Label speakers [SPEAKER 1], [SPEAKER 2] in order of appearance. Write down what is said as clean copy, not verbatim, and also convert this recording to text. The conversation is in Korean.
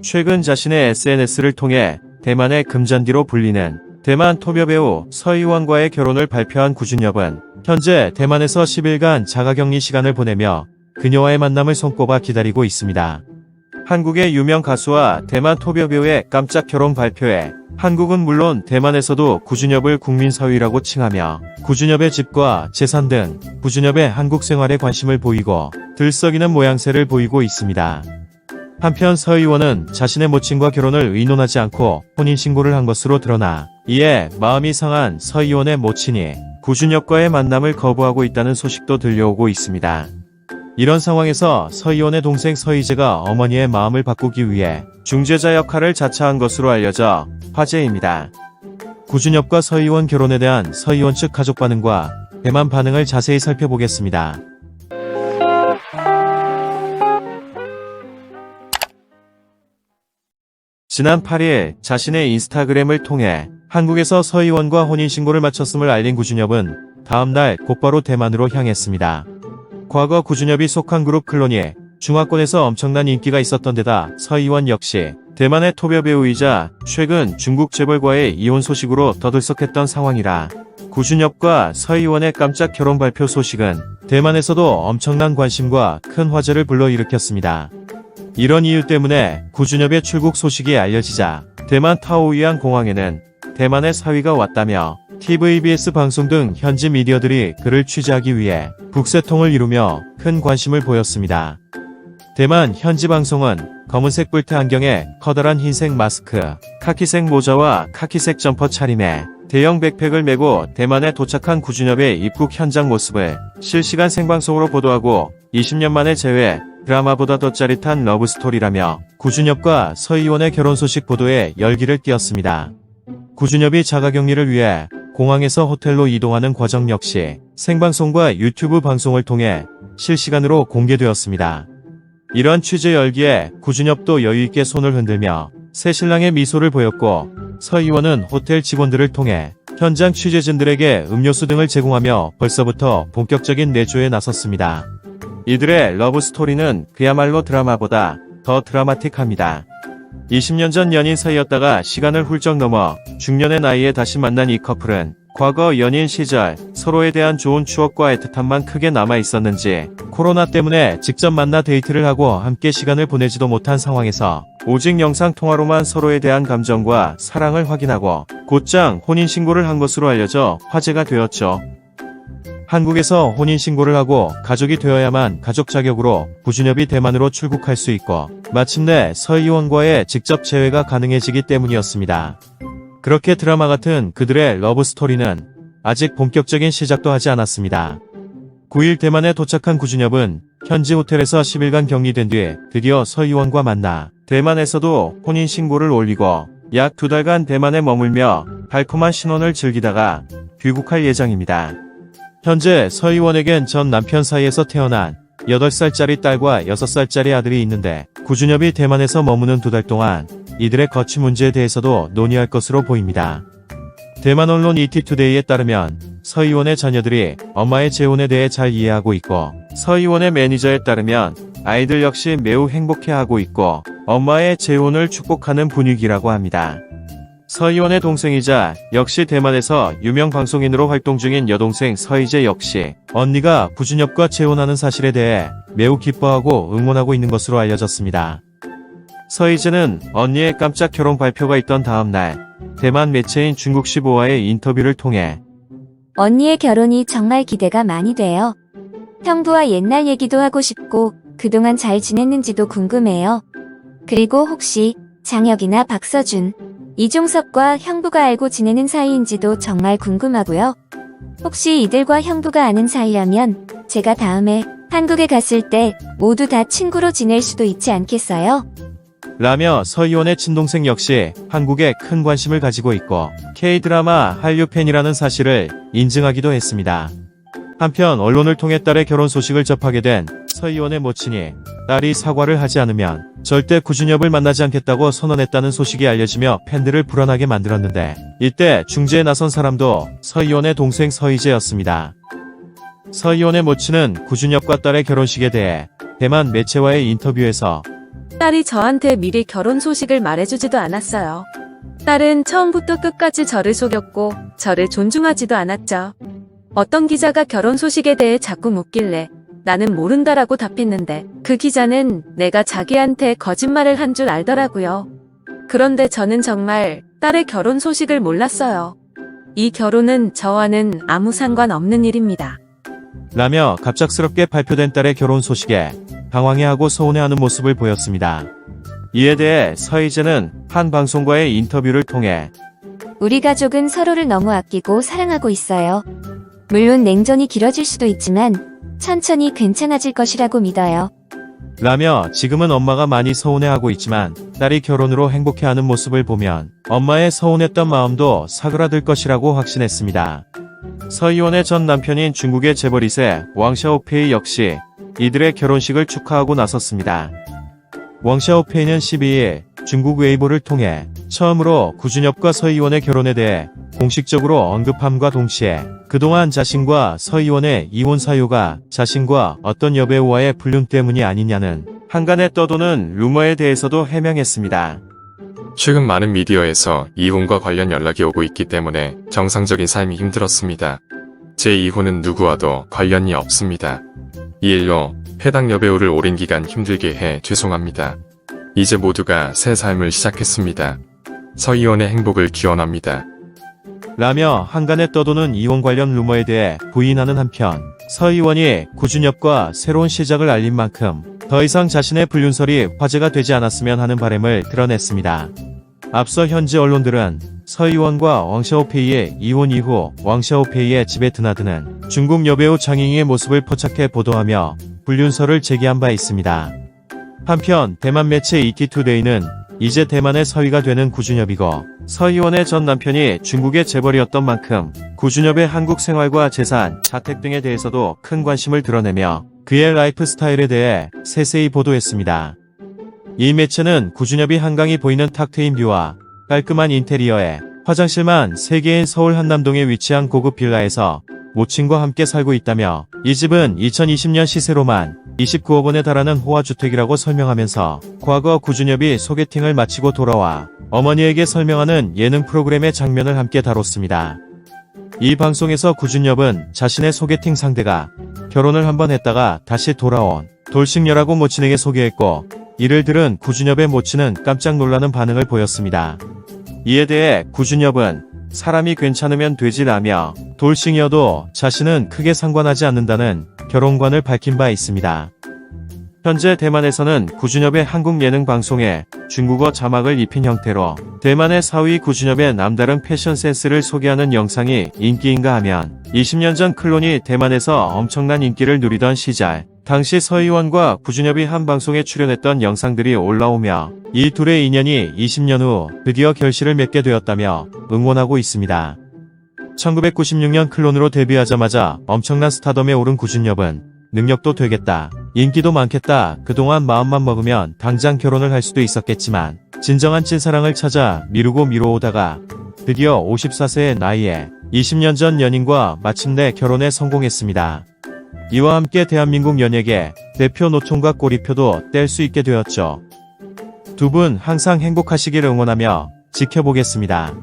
[SPEAKER 1] 최근 자신의 SNS를 통해 대만의 금잔디로 불리는 대만 토벼 배우 서희원과의 결혼을 발표한 구준엽은 현재 대만에서 10일간 자가격리 시간을 보내며 그녀와의 만남을 손꼽아 기다리고 있습니다. 한국의 유명 가수와 대만 토벼 배우의 깜짝 결혼 발표에 한국은 물론 대만에서도 구준엽을 국민 서희라고 칭하며 구준엽의 집과 재산 등 구준엽의 한국 생활에 관심을 보이고 들썩이는 모양새를 보이고 있습니다. 한편 서희원은 자신의 모친과 결혼을 의논하지 않고 혼인신고를 한 것으로 드러나 이에 마음이 상한 서희원의 모친이 구준엽과의 만남을 거부하고 있다는 소식도 들려오고 있습니다. 이런 상황에서 서희원의 동생 서희재가 어머니의 마음을 바꾸기 위해 중재자 역할을 자처한 것으로 알려져 화제입니다. 구준엽과 서희원 결혼에 대한 서희원 측 가족 반응과 대만 반응을 자세히 살펴보겠습니다. 지난 8일 자신의 인스타그램을 통해 한국에서 서희원과 혼인신고를 마쳤음을 알린 구준엽은 다음날 곧바로 대만으로 향했습니다. 과거 구준엽이 속한 그룹 클론이 중화권에서 엄청난 인기가 있었던 데다 서희원 역시 대만의 토벼 배우이자 최근 중국 재벌과의 이혼 소식으로 더들썩했던 상황이라 구준엽과 서희원의 깜짝 결혼 발표 소식은 대만에서도 엄청난 관심과 큰 화제를 불러일으켰습니다. 이런 이유 때문에 구준엽의 출국 소식이 알려지자 대만 타오유안 공항에는 대만의 사위가 왔다며 TVBS 방송 등 현지 미디어들이 그를 취재하기 위해 북새통을 이루며 큰 관심을 보였습니다. 대만 현지 방송은 검은색 뿔테 안경에 커다란 흰색 마스크, 카키색 모자와 카키색 점퍼 차림에 대형 백팩을 메고 대만에 도착한 구준엽의 입국 현장 모습을 실시간 생방송으로 보도하고 20년 만에 재회, 드라마보다 더 짜릿한 러브스토리라며 구준엽과 서희원의 결혼 소식 보도에 열기를 띄웠습니다. 구준엽이 자가격리를 위해 공항에서 호텔로 이동하는 과정 역시 생방송과 유튜브 방송을 통해 실시간으로 공개되었습니다. 이런 취재 열기에 구준엽도 여유있게 손을 흔들며 새신랑의 미소를 보였고 서희원은 호텔 직원들을 통해 현장 취재진들에게 음료수 등을 제공하며 벌써부터 본격적인 내조에 나섰습니다. 이들의 러브스토리는 그야말로 드라마보다 더 드라마틱합니다. 20년 전 연인 사이였다가 시간을 훌쩍 넘어 중년의 나이에 다시 만난 이 커플은 과거 연인 시절 서로에 대한 좋은 추억과 애틋함만 크게 남아있었는지 코로나 때문에 직접 만나 데이트를 하고 함께 시간을 보내지도 못한 상황에서 오직 영상통화로만 서로에 대한 감정과 사랑을 확인하고 곧장 혼인신고를 한 것으로 알려져 화제가 되었죠. 한국에서 혼인신고를 하고 가족이 되어야만 가족 자격으로 구준엽이 대만으로 출국할 수 있고 마침내 서희원과의 직접 재회가 가능해지기 때문이었습니다. 그렇게 드라마 같은 그들의 러브스토리는 아직 본격적인 시작도 하지 않았습니다. 9일 대만에 도착한 구준엽은 현지 호텔에서 10일간 격리된 뒤 드디어 서희원과 만나 대만에서도 혼인신고를 올리고 약 2달간 대만에 머물며 달콤한 신혼을 즐기다가 귀국할 예정입니다. 현재 서희원에겐 전 남편 사이에서 태어난 8살짜리 딸과 6살짜리 아들이 있는데 구준엽이 대만에서 머무는 2달 동안 이들의 거취 문제에 대해서도 논의할 것으로 보입니다. 대만 언론 ETtoDay에 따르면 서희원의 자녀들이 엄마의 재혼에 대해 잘 이해하고 있고 서희원의 매니저에 따르면 아이들 역시 매우 행복해하고 있고 엄마의 재혼을 축복하는 분위기라고 합니다. 서희원의 동생이자 역시 대만에서 유명 방송인으로 활동 중인 여동생 서희재 역시 언니가 구준엽과 재혼하는 사실에 대해 매우 기뻐하고 응원하고 있는 것으로 알려졌습니다. 서희재는 언니의 깜짝 결혼 발표가 있던 다음날 대만 매체인 중국시5와의 인터뷰를 통해
[SPEAKER 2] 언니의 결혼이 정말 기대가 많이 돼요. 형부와 옛날 얘기도 하고 싶고 그동안 잘 지냈는지도 궁금해요. 그리고 혹시 장혁이나 박서준, 이종섭과 형부가 알고 지내는 사이인지도 정말 궁금하고요. 혹시 이들과 형부가 아는 사이라면 제가 다음에 한국에 갔을 때 모두 다 친구로 지낼 수도 있지 않겠어요?
[SPEAKER 1] 라며 서희원의 친동생 역시 한국에 큰 관심을 가지고 있고 K-드라마 한류 팬이라는 사실을 인증하기도 했습니다. 한편 언론을 통해 딸의 결혼 소식을 접하게 된 서희원의 모친이 딸이 사과를 하지 않으면 절대 구준엽을 만나지 않겠다고 선언했다는 소식이 알려지며 팬들을 불안하게 만들었는데 이때 중재에 나선 사람도 서희원의 동생 서희재였습니다. 서희원의 모친은 구준엽과 딸의 결혼식에 대해 대만 매체와의 인터뷰에서
[SPEAKER 3] 딸이 저한테 미리 결혼 소식을 말해주지도 않았어요. 딸은 처음부터 끝까지 저를 속였고 저를 존중하지도 않았죠. 어떤 기자가 결혼 소식에 대해 자꾸 묻길래 나는 모른다라고 답했는데 그 기자는 내가 자기한테 거짓말을 한 줄 알더라고요. 그런데 저는 정말 딸의 결혼 소식을 몰랐어요. 이 결혼은 저와는 아무 상관없는 일입니다.
[SPEAKER 1] 라며 갑작스럽게 발표된 딸의 결혼 소식에 당황해하고 서운해하는 모습을 보였습니다. 이에 대해 서희재는 한 방송과의 인터뷰를 통해
[SPEAKER 2] 우리 가족은 서로를 너무 아끼고 사랑하고 있어요. 물론 냉전이 길어질 수도 있지만 천천히 괜찮아질 것이라고 믿어요.
[SPEAKER 1] 라며 지금은 엄마가 많이 서운해하고 있지만 딸이 결혼으로 행복해하는 모습을 보면 엄마의 서운했던 마음도 사그라들 것이라고 확신했습니다. 서희원의 전 남편인 중국의 재벌 2세 왕샤오페이 역시 이들의 결혼식을 축하하고 나섰습니다. 왕샤오페이는 12일 중국 웨이보를 통해 처음으로 구준엽과 서희원의 결혼에 대해 공식적으로 언급함과 동시에 그동안 자신과 서희원의 이혼 사유가 자신과 어떤 여배우와의 불륜 때문이 아니냐는 한간에 떠도는 루머에 대해서도 해명했습니다.
[SPEAKER 4] 최근 많은 미디어에서 이혼과 관련 연락이 오고 있기 때문에 정상적인 삶이 힘들었습니다. 제 이혼은 누구와도 관련이 없습니다. 이 일로 해당 여배우를 오랜 기간 힘들게 해 죄송합니다. 이제 모두가 새 삶을 시작했습니다. 서희원의 행복을 기원합니다.
[SPEAKER 1] 라며 한간에 떠도는 이혼 관련 루머에 대해 부인하는 한편 서희원이 구준엽과 새로운 시작을 알린 만큼 더 이상 자신의 불륜설이 화제가 되지 않았으면 하는 바람을 드러냈습니다. 앞서 현지 언론들은 서희원과 왕샤오페이의 이혼 이후 왕샤오페이의 집에 드나드는 중국 여배우 장잉의 모습을 포착해 보도하며 불륜설을 제기한 바 있습니다. 한편 대만 매체 ETtoDay는 이제 대만의 서희가 되는 구준엽이고 서희원의 전 남편이 중국의 재벌이었던 만큼 구준엽의 한국 생활과 재산, 자택 등에 대해서도 큰 관심을 드러내며 그의 라이프 스타일에 대해 세세히 보도했습니다. 이 매체는 구준엽이 한강이 보이는 탁 트인 뷰와 깔끔한 인테리어에 화장실만 3개인 서울 한남동에 위치한 고급 빌라에서 모친과 함께 살고 있다며 이 집은 2020년 시세로만 29억 원에 달하는 호화주택이라고 설명하면서 과거 구준엽이 소개팅을 마치고 돌아와 어머니에게 설명하는 예능 프로그램의 장면을 함께 다뤘습니다. 이 방송에서 구준엽은 자신의 소개팅 상대가 결혼을 한번 했다가 다시 돌아온 돌싱녀라고 모친에게 소개했고 이를 들은 구준엽의 모친은 깜짝 놀라는 반응을 보였습니다. 이에 대해 구준엽은 사람이 괜찮으면 되지라며 돌싱이어도 자신은 크게 상관하지 않는다는 결혼관을 밝힌 바 있습니다. 현재 대만에서는 구준엽의 한국 예능 방송에 중국어 자막을 입힌 형태로 대만의 사위 구준엽의 남다른 패션 센스를 소개하는 영상이 인기인가 하면 20년 전 클론이 대만에서 엄청난 인기를 누리던 시절 당시 서희원과 구준엽이 한 방송에 출연했던 영상들이 올라오며 이 둘의 인연이 20년 후 드디어 결실을 맺게 되었다며 응원하고 있습니다. 1996년 클론으로 데뷔하자마자 엄청난 스타덤에 오른 구준엽은 능력도 되겠다, 인기도 많겠다, 그동안 마음만 먹으면 당장 결혼을 할 수도 있었겠지만 진정한 찐사랑을 찾아 미루고 미뤄오다가 드디어 54세의 나이에 20년 전 연인과 마침내 결혼에 성공했습니다. 이와 함께 대한민국 연예계 대표 노총각 꼬리표도 뗄 수 있게 되었죠. 두 분 항상 행복하시길 응원하며 지켜보겠습니다.